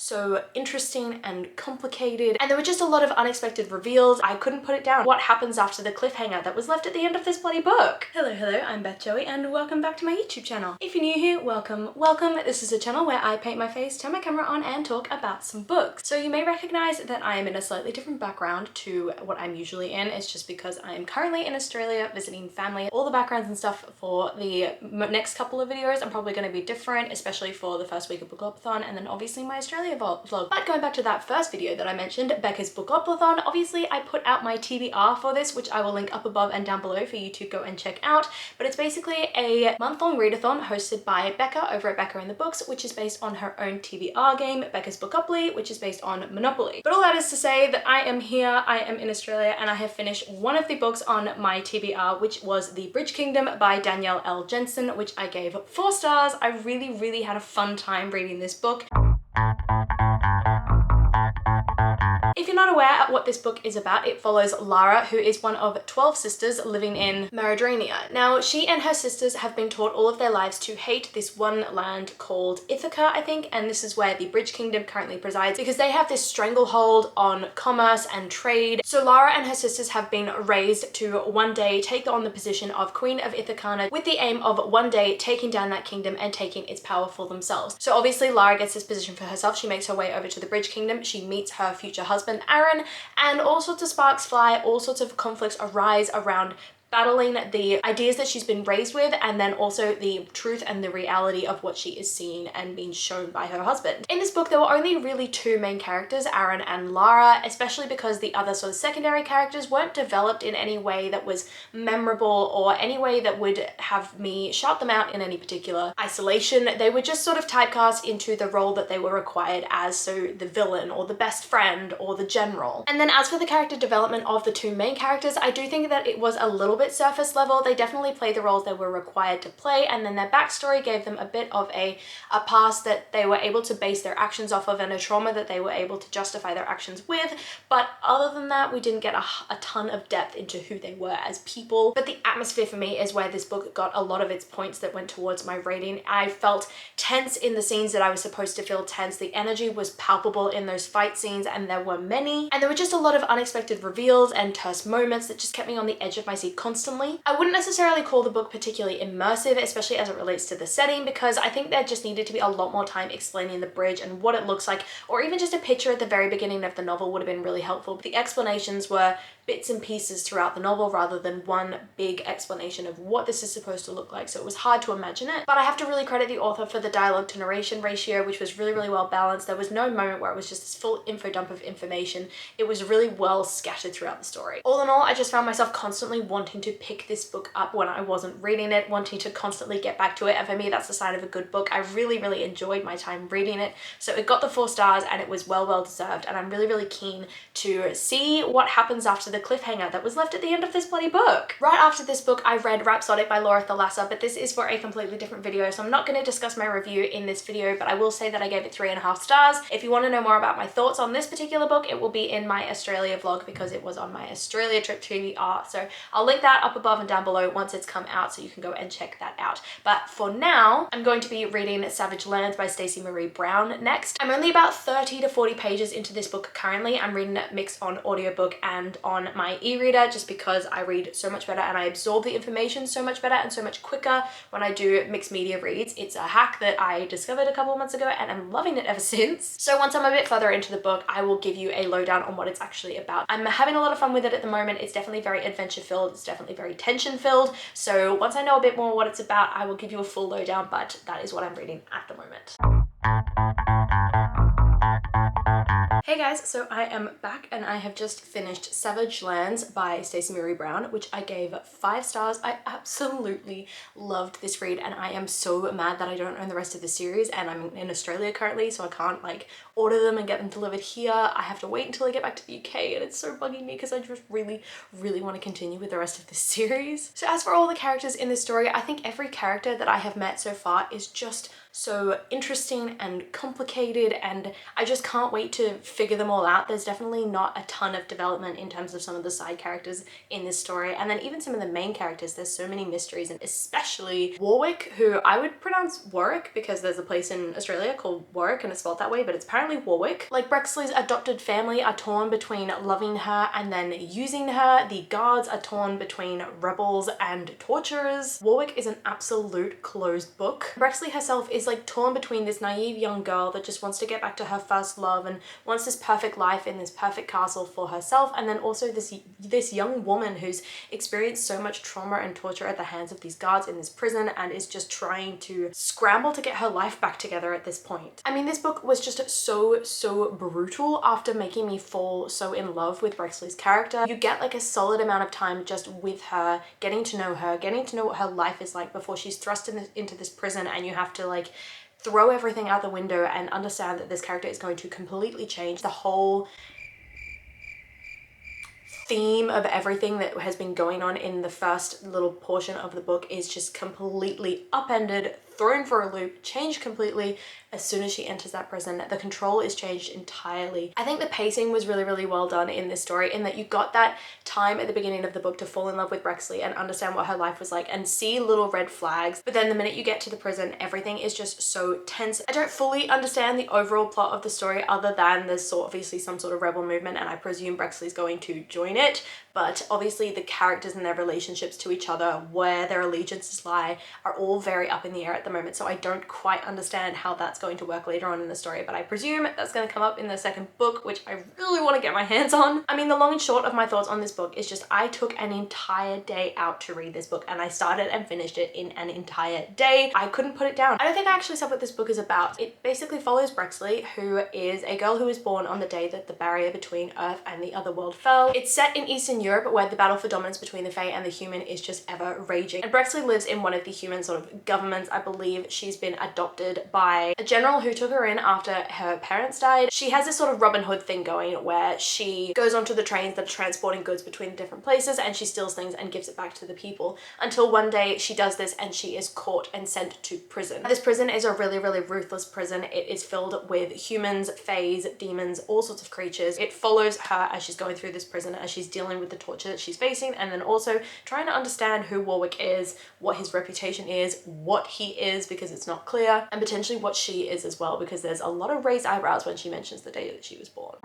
so interesting and complicated, and there were just a lot of unexpected reveals. I couldn't put it down. What happens after the cliffhanger that was left at the end of this bloody book? Hello, I'm Beth Joey and welcome back to my YouTube channel. If you're new here, welcome. This is a channel where I paint my face, turn my camera on and talk about some books. So you may recognize that I am in a slightly different background to what I'm usually in. It's just because I am currently in Australia visiting family. All the backgrounds and stuff for the next couple of videos are probably going to be different, especially for the first week of Bookoplathon and then obviously my Australia vlog. But going back to that first video that I mentioned, Becca's Bookoplathon, obviously I put out my TBR for this, which I will link up above and down below for you to go and check out. But it's basically a month-long readathon hosted by Becca over at Becca in the Books, which is based on her own TBR game, Becca's Bookopoly, which is based on Monopoly. But all that is to say that I am here, I am in Australia, and I have finished one of the books on my TBR, which was The Bridge Kingdom by Danielle Jensen, which I gave 4 stars. I really had a fun time reading this book. If you're not aware of what this book is about, it follows Lara, who is one of 12 sisters living in Mauritania. Now, she and her sisters have been taught all of their lives to hate this one land called Ithaca, I think, and this is where the Bridge Kingdom currently presides because they have this stranglehold on commerce and trade. So Lara and her sisters have been raised to one day take on the position of Queen of Ithaca with the aim of one day taking down that kingdom and taking its power for themselves. So obviously Lara gets this position for herself. She makes her way over to the Bridge Kingdom. She meets her future husband Aaron, and all sorts of sparks fly, all sorts of conflicts arise around battling the ideas that she's been raised with and then also the truth and the reality of what she is seeing and being shown by her husband. In this book, there were only really 2 main characters, Aaron and Lara, especially because the other sort of secondary characters weren't developed in any way that was memorable or any way that would have me shout them out in any particular isolation. They were just sort of typecast into the role that they were required as, so the villain or the best friend or the general. And then as for the character development of the 2 main characters, I do think that it was a little bit surface level. They definitely played the roles they were required to play, and then their backstory gave them a bit of a past that they were able to base their actions off of and a trauma that they were able to justify their actions with. But other than that, we didn't get a ton of depth into who they were as people. But the atmosphere for me is where this book got a lot of its points that went towards my rating. I felt tense in the scenes that I was supposed to feel tense. The energy was palpable in those fight scenes, and there were many. And there were just a lot of unexpected reveals and terse moments that just kept me on the edge of my seat constantly. I wouldn't necessarily call the book particularly immersive, especially as it relates to the setting, because I think there just needed to be a lot more time explaining the bridge and what it looks like, or even just a picture at the very beginning of the novel would have been really helpful. But the explanations were bits and pieces throughout the novel rather than one big explanation of what this is supposed to look like, so it was hard to imagine it. But I have to really credit the author for the dialogue to narration ratio, which was really well balanced. There was no moment where it was just this full info dump of information. It was really well scattered throughout the story. All in all, I just found myself constantly wanting to pick this book up when I wasn't reading it, wanting to constantly get back to it, and for me that's the sign of a good book. I really enjoyed my time reading it, so it got the 4 stars and it was well deserved, and I'm really keen to see what happens after the cliffhanger that was left at the end of this bloody book. Right after this book, I read Rhapsodic by Laura Thalassa, but this is for a completely different video, so I'm not going to discuss my review in this video, but I will say that I gave it 3.5 stars. If you want to know more about my thoughts on this particular book, it will be in my Australia vlog because it was on my Australia trip to the art, so I'll link that up above and down below once it's come out so you can go and check that out. But for now, I'm going to be reading Savage Lands by Stacey Marie Brown next. I'm only about 30 to 40 pages into this book currently. I'm reading it mixed on audiobook and on my e-reader just because I read so much better and I absorb the information so much better and so much quicker when I do mixed media reads. It's a hack that I discovered a couple of months ago and I'm loving it ever since. So once I'm a bit further into the book, I will give you a lowdown on what it's actually about. I'm having a lot of fun with it at the moment. It's definitely very adventure filled. It's definitely very tension filled. So once I know a bit more what it's about, I will give you a full lowdown, but that is what I'm reading at the moment. Hey guys, so I am back and I have just finished Savage Lands by Stacey Marie Brown, which I gave 5 stars. I absolutely loved this read and I am so mad that I don't own the rest of the series and I'm in Australia currently, so I can't like order them and get them delivered here. I have to wait until I get back to the UK and it's so bugging me because I just really want to continue with the rest of this series. So as for all the characters in this story, I think every character that I have met so far is just so interesting and complicated, and I just can't wait to figure them all out. There's definitely not a ton of development in terms of some of the side characters in this story, and then even some of the main characters, there's so many mysteries, and especially Warwick, who I would pronounce Warwick because there's a place in Australia called Warwick and it's spelled that way, but it's apparently Warwick. Like, Brexley's adopted family are torn between loving her and then using her. The guards are torn between rebels and torturers. Warwick is an absolute closed book. Brexley herself is like torn between this naive young girl that just wants to get back to her first love and wants this perfect life in this perfect castle for herself, and then also this young woman who's experienced so much trauma and torture at the hands of these guards in this prison and is just trying to scramble to get her life back together at this point. I mean, this book was just so brutal after making me fall so in love with Brexley's character. You get like a solid amount of time just with her, getting to know her, getting to know what her life is like before she's thrust into this prison, and you have to like throw everything out the window and understand that this character is going to completely change. The whole theme of everything that has been going on in the first little portion of the book is just completely upended, thrown for a loop, changed completely as soon as she enters that prison. The control is changed entirely. I think the pacing was really well done in this story, in that you got that time at the beginning of the book to fall in love with Brexley and understand what her life was like and see little red flags, but then the minute you get to the prison, everything is just so tense. I don't fully understand the overall plot of the story other than there's obviously some sort of rebel movement, and I presume Brexley's going to join it, but obviously the characters and their relationships to each other, where their allegiances lie, are all very up in the air at the moment, so I don't quite understand how that's going to work later on in the story, but I presume that's going to come up in the second book, which I really want to get my hands on. I mean, the long and short of my thoughts on this book is just I took an entire day out to read this book, and I started and finished it in an entire day. I couldn't put it down. I don't think I actually said what this book is about. It basically follows Brexley, who is a girl who was born on the day that the barrier between Earth and the other world fell. It's set in Eastern Europe, where the battle for dominance between the Fae and the human is just ever raging, and Brexley lives in one of the human sort of governments. I believe she's been adopted by a general who took her in after her parents died. She has this sort of Robin Hood thing going where she goes onto the trains that are transporting goods between different places, and she steals things and gives it back to the people, until one day she does this and she is caught and sent to prison. This prison is a really ruthless prison. It is filled with humans, faes, demons, all sorts of creatures. It follows her as she's going through this prison, as she's dealing with the torture that she's facing, and then also trying to understand who Warwick is, what his reputation is, what he is, because it's not clear, and potentially what she is as well, because there's a lot of raised eyebrows when she mentions the day that she was born.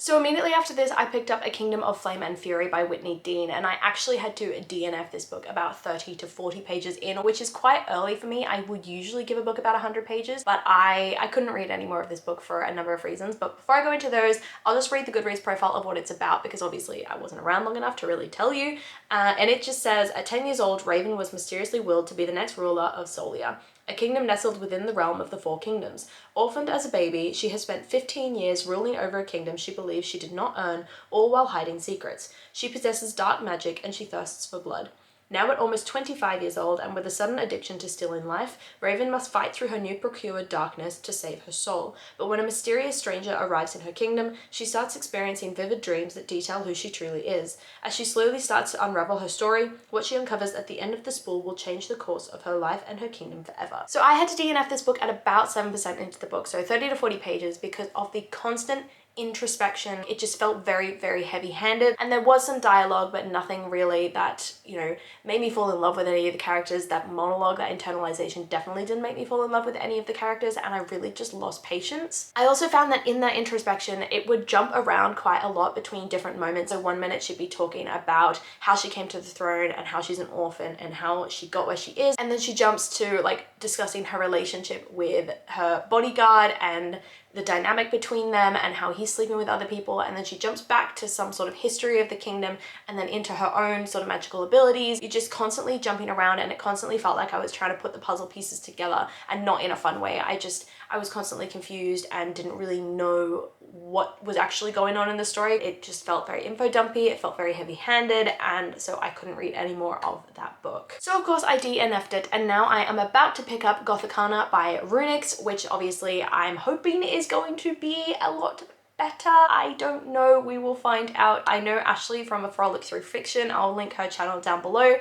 So immediately after this, I picked up A Kingdom of Flame and Fury by Whitney Dean, and I actually had to DNF this book about 30 to 40 pages in, which is quite early for me. I would usually give a book about 100 pages, but I couldn't read any more of this book for a number of reasons. But before I go into those, I'll just read the Goodreads profile of what it's about, because obviously I wasn't around long enough to really tell you. And it just says, at 10 years old, Raven was mysteriously willed to be the next ruler of Solia, a kingdom nestled within the realm of the Four Kingdoms. Orphaned as a baby, she has spent 15 years ruling over a kingdom she believes she did not earn, all while hiding secrets. She possesses dark magic and she thirsts for blood. Now at almost 25 years old, and with a sudden addiction to stealing life, Raven must fight through her new procured darkness to save her soul. But when a mysterious stranger arrives in her kingdom, she starts experiencing vivid dreams that detail who she truly is. As she slowly starts to unravel her story, what she uncovers at the end of the spool will change the course of her life and her kingdom forever. So I had to DNF this book at about 7% into the book, so 30 to 40 pages, because of the constant introspection. It just felt very heavy-handed, and there was some dialogue, but nothing really that, you know, made me fall in love with any of the characters. That monologue, that internalization definitely didn't make me fall in love with any of the characters, and I really just lost patience. I also found that in that introspection, it would jump around quite a lot between different moments. So one minute she'd be talking about how she came to the throne and how she's an orphan and how she got where she is, and then she jumps to like discussing her relationship with her bodyguard and the dynamic between them and how he's sleeping with other people, and then she jumps back to some sort of history of the kingdom and then into her own sort of magical abilities. You're just constantly jumping around, and it constantly felt like I was trying to put the puzzle pieces together, and not in a fun way. I was constantly confused and didn't really know what was actually going on in the story. It just felt very info dumpy, it felt very heavy-handed, and so I couldn't read any more of that book. So of course I DNF'd it, and now I am about to pick up Gothicana by Runix, which obviously I'm hoping is going to be a lot better. I don't know, we will find out. I know Ashley from A Frolic Through Fiction, I'll link her channel down below.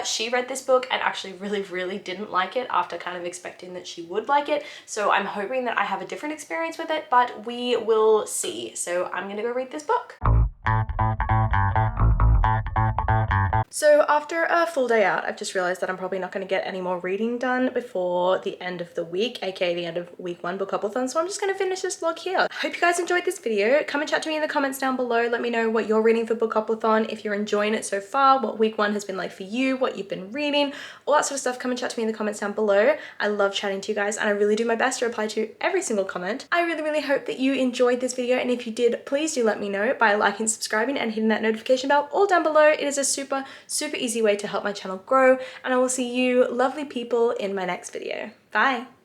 She read this book and actually really didn't like it after kind of expecting that she would like it. So I'm hoping that I have a different experience with it, but we will see. So I'm gonna go read this book. So after a full day out, I've just realized that I'm probably not going to get any more reading done before the end of the week, aka the end of week 1 Bookoplathon. So I'm just going to finish this vlog here. Hope you guys enjoyed this video. Come and chat to me in the comments down below. Let me know what you're reading for Bookoplathon, if you're enjoying it so far, what week 1 has been like for you, what you've been reading, all that sort of stuff. Come and chat to me in the comments down below. I love chatting to you guys and I really do my best to reply to every single comment. I really hope that you enjoyed this video, and if you did, please do let me know by liking, subscribing and hitting that notification bell all down below. It is a super easy way to help my channel grow, and I will see you lovely people in my next video. Bye!